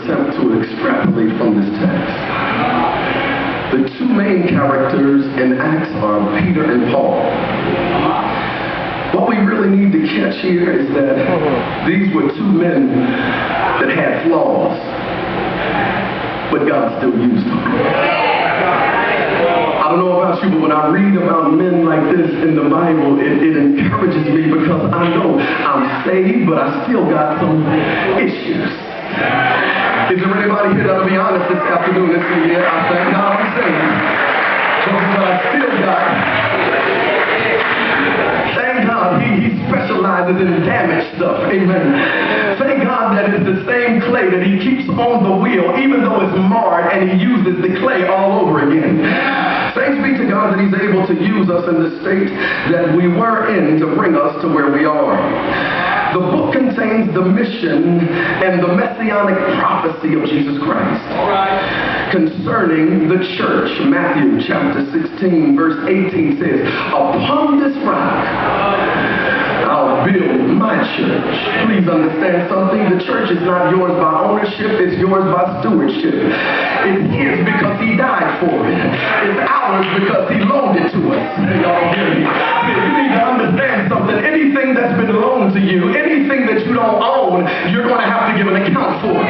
attempt to extrapolate from this text. The two main characters in Acts are Peter and Paul. What we really need to catch here is that these were two men that had flaws, but God still used them. I don't know about you, but when I read about men like this in the Bible, it encourages me because I know I'm saved, but I still got some issues. Is there anybody here that'll be honest this afternoon and say, yeah, I thank God I'm saved, but I still got, thank God he specializes in damaged stuff. Amen. Thank God that it's the same clay that he keeps on the wheel, even though it's marred, and he uses the clay all over again. Thanks be to God that he's able to use us in the state that we were in to bring us to where we are. The book contains the mission and the messianic prophecy of Jesus Christ concerning the church. Matthew chapter 16 verse 18 says, upon this rock I'll build my church. Please understand something. The church is not yours by ownership. It's yours by stewardship. It's his because he died for it. It's ours because he loaned it to us. Y'all hear me? You need to understand something. Anything that's been loaned to you, anything that you don't own, you're going to have to give an account for.